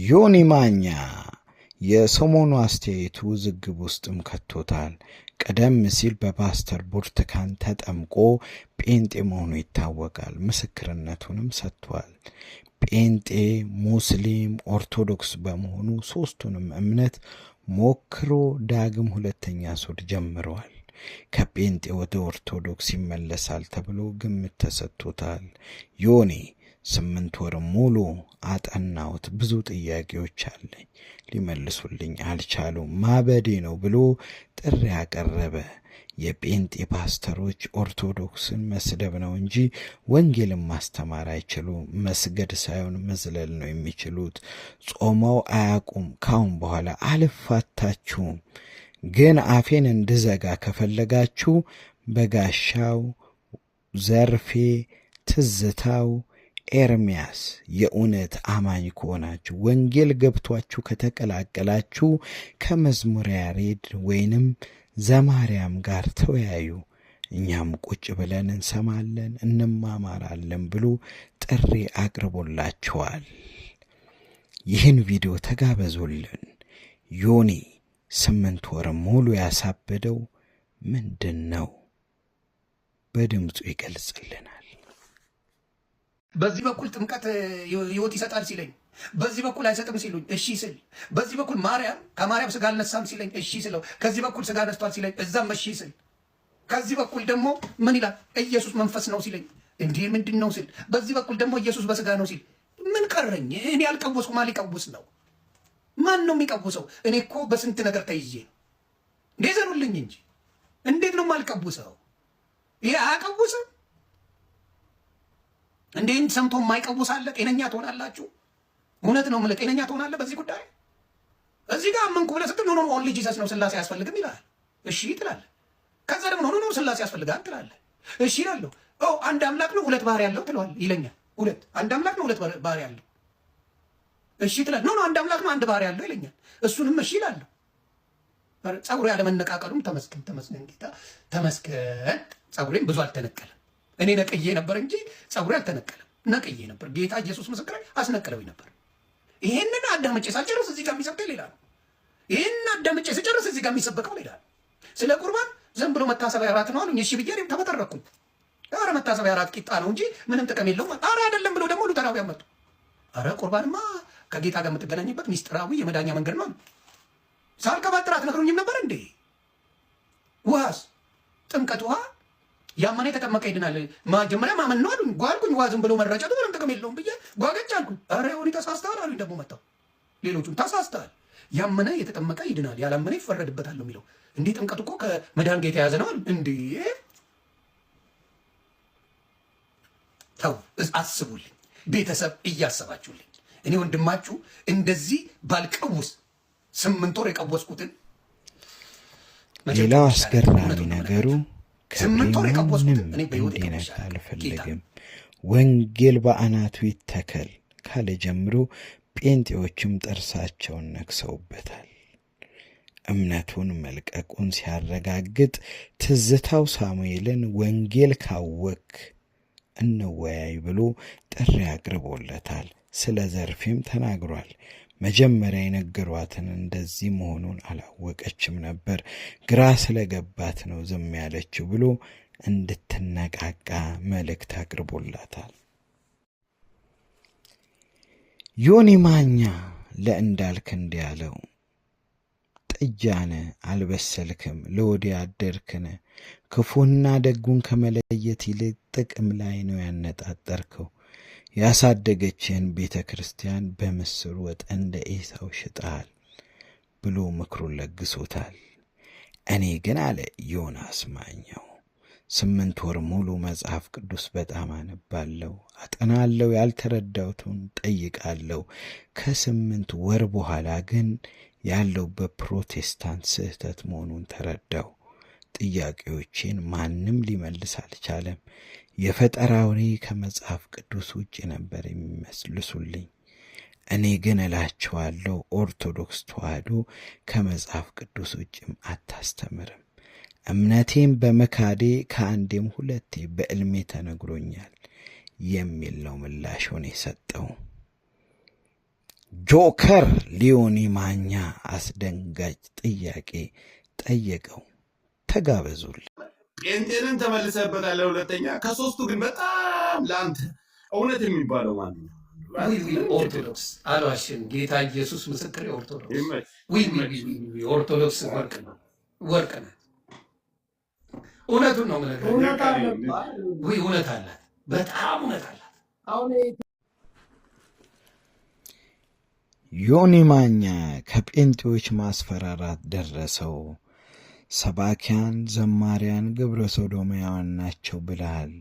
ዮኒ ማኛ የሰሞኑ አስተያየቱ ውዝግብ ውስጥም ከቶታል። ቀደም ሲል በፓስተር ብርቱካን ተጠምቆ ጴንጤ መሆኑ ይታወቃል። ምስክርነቱንም ሰጥቷል። ጴንጤ፣ ሙስሊም፣ ኦርቶዶክስ በመሆኑ ሶስቱንም እምነት ሞክሮ ዳግም ሁለተኛ ሱድ ጀምረዋል። ከጴንጤ ወደ ኦርቶዶክስ ይመለሳል ተብሎ ግምት ተሰጥቶታል። ዮኒ 8 ወር ሙሉ አጠናሁት፣ ብዙ ጥያቄዎች አለኝ፣ ሊመልሱልኝ አልቻሉም፣ ማበዴ ነው ብሎ ጥሪ ያቀረበ። የጴንጤ ፓስተሮች ኦርቶዶክስን መስደብ ነው እንጂ ወንጌልን ማስተማር አይችሉም። መስገድ ሳይሆን መዝለል ነው የሚችሉት። ጾመው አያቁም። ካሁን በኋላ አልፋታችሁም። ግን አፌን እንድዘጋ ከፈለጋችሁ በጋሻው፣ ዘርፌ፣ ትዝታው፣ ኤርሚያስ የእውነት አማኝ ከሆናችሁ ወንጌል ገብቷችሁ ከተቀላቀላችሁ ከመዝሙረ ያሬድ ወይንም ዘማርያም ጋር ተወያዩ፣ እኛም ቁጭ ብለን እንሰማለን እንማማራለን ብሎ ጥሪ አቅርቦላችኋል። ይህን ቪዲዮ ተጋበዙልን። ዮኒ 8 ወር ሙሉ ያሳበደው ምንድን ነው? በድምፁ ይገልጽልናል። በዚህ በኩል ጥምቀት ሕይወት ይሰጣል ሲለኝ፣ በዚህ በኩል አይሰጥም ሲሉኝ እሺ ስል፣ በዚህ በኩል ከማርያም ስጋ አልነሳም ሲለኝ እሺ ስለው፣ ከዚህ በኩል ስጋ ነስቷል ሲለኝ እዛም እሺ ስል፣ ከዚህ በኩል ደግሞ ምን ይላል ኢየሱስ መንፈስ ነው ሲለኝ እንዴ ምንድን ነው ስል፣ በዚህ በኩል ደግሞ ኢየሱስ በስጋ ነው ሲል ምን ቀረኝ? እኔ ያልቀወስኩ ማን ሊቀውስ ነው? ማን ነው የሚቀውሰው? እኔ እኮ በስንት ነገር ተይዤ ነው። እንዴ ዘኑልኝ እንጂ እንዴት ነው የማልቀውሰው? ይሄ አያቀውስም? እንዴን ሰምቶ የማይቀውስ አለ? ጤነኛ ትሆናላችሁ? እውነት ነው የምልህ፣ ጤነኛ ትሆናለህ በዚህ ጉዳይ። እዚህ ጋር አመንኩ ብለህ ስትል ኖ ኦንሊ ጂሰስ ነው ስላሴ አያስፈልግም ይላል። እሺ ትላለህ። ከዛ ደግሞ ኖ ስላሴ ያስፈልጋል ትላለህ። እሺ እላለሁ። አንድ አምላክ ነው ሁለት ባህሪ ያለው ትለዋል ይለኛል። አንድ አምላክ ነው ሁለት ባህሪ ያለው። እሺ ትላለህ። ኖ አንድ አምላክ ነው አንድ ባህሪ ያለው ይለኛል። እሱንም እሺ እላለሁ። ጸጉሬ ያለመነቃቀሉም ተመስገን ጌታ ተመስገን። ጸጉሬም ብዙ አልተነቀለም። እኔ ነቅዬ ነበር እንጂ ጸጉሬ አልተነቀለም። ነቅዬ ነበር። ጌታ ኢየሱስ ምስክሬ አስነቀለኝ ነበር። ይሄንን አዳምጬ ሳልጨርስ እዚህ ጋር የሚሰብከው ሌላ ነው። ይሄንን አዳምጬ ስጨርስ እዚህ ጋር የሚሰበከው ሌላ ነው። ስለ ቁርባን ዝም ብሎ መታሰቢያ እራት ነው አሉኝ። እሺ ብዬ እኔም ተበጠረኩኝ። ኧረ መታሰቢያ እራት ቂጣ ነው እንጂ ምንም ጥቅም የለውም። ኧረ አይደለም ብሎ ደግሞ ሉተራውያን መጡ። ኧረ ቁርባንማ ከጌታ ጋር የምትገናኝበት ሚስጥራዊ የመዳኛ መንገድ ነው። ሳልቀባጥር አትነግሩኝም ነበር እንዴ? ውሃስ ጥምቀት ውሃ ያመነ የተጠመቀ ይድናል። መጀመሪያ ማመን ነው አሉኝ። ጓልኩኝ። ውሃ ዝም ብሎ መረጨቱ ምንም ጥቅም የለውም ብዬ ጓገጭ አልኩኝ። ኧረ ዮኒ ተሳስተሃል አሉኝ። ደግሞ መጣው ሌሎቹም ተሳስተሃል፣ ያመነ የተጠመቀ ይድናል፣ ያላመነ ይፈረድበታል ነው የሚለው። እንዴ ጥምቀቱ እኮ ከመዳን ጋር የተያዘ ነው አሉ። እንዴ ተው፣ አስቡልኝ ቤተሰብ እያሰባችሁልኝ። እኔ ወንድማችሁ እንደዚህ ባልቀውስ 8 ወር የቀወስኩትን። ሌላው አስገራሚ ነገሩ ከብሬምንም እንዲነካ አልፈለግም። ወንጌል በአናቱ ይተከል ካለ ጀምሮ ጴንጤዎችም ጥርሳቸውን ነክሰውበታል። እምነቱን መልቀቁን ሲያረጋግጥ ትዝታው ሳሙኤልን ወንጌል ካወክ እንወያይ ብሎ ጥሪ አቅርቦለታል። ስለ ዘርፌም ተናግሯል። መጀመሪያ የነገሯትን እንደዚህ መሆኑን አላወቀችም ነበር፣ ግራ ስለገባት ነው ዝም ያለችው ብሎ እንድትነቃቃ መልእክት አቅርቦላታል። ዮኒ ማኛ ለእንዳልክ እንዲህ ያለው፣ ጥጃነ አልበሰልክም፣ ለወዲያ አደርክነ። ክፉና ደጉን ከመለየት ይልቅ ጥቅም ላይ ነው ያነጣጠርከው። ያሳደገችህን ቤተ ክርስቲያን በምስር ወጥ እንደ ኤሳው ሽጣል ብሎ ምክሩን ለግሶታል። እኔ ግን አለ ዮናስ ማኛው 8 ወር ሙሉ መጽሐፍ ቅዱስ በጣም አነባለሁ፣ አጠናለሁ፣ ያልተረዳሁትን ጠይቃለሁ። ከ8 ወር በኋላ ግን ያለው በፕሮቴስታንት ስህተት መሆኑን ተረዳው። ጥያቄዎቼን ማንም ሊመልስ አልቻለም። የፈጠራ ወሬ ከመጽሐፍ ቅዱስ ውጭ ነበር የሚመስልሱልኝ። እኔ ግን እላችኋለሁ ኦርቶዶክስ ተዋሕዶ ከመጽሐፍ ቅዱስ ውጭም አታስተምርም። እምነቴም በመካዴ ከአንዴም 2 በዕልሜ ተነግሮኛል የሚል ነው ምላሹን የሰጠው። ጆከር ሊዮኒ ማኛ አስደንጋጭ ጥያቄ ጠየቀው። ተጋበዙል። ጴንጤንን ተመልሰበታል። ሁለተኛ ከሶስቱ ግን በጣም ለአንተ እውነት የሚባለው ማን ነው? ኦርቶዶክስ አሏሽን ጌታ ኢየሱስ ምስክር ኦርቶዶክስ ኦርቶዶክስ ወርቅ ነው፣ ወርቅ ነው። እውነቱን ነው የምነግርህ። እውነት አላት፣ በጣም እውነት አላት። ዮኒ ማኛ ከጴንጤዎች ማስፈራራት ደረሰው። ሰባኪያን ዘማሪያን ግብረ ሶዶማውያን ናቸው ብለሃል።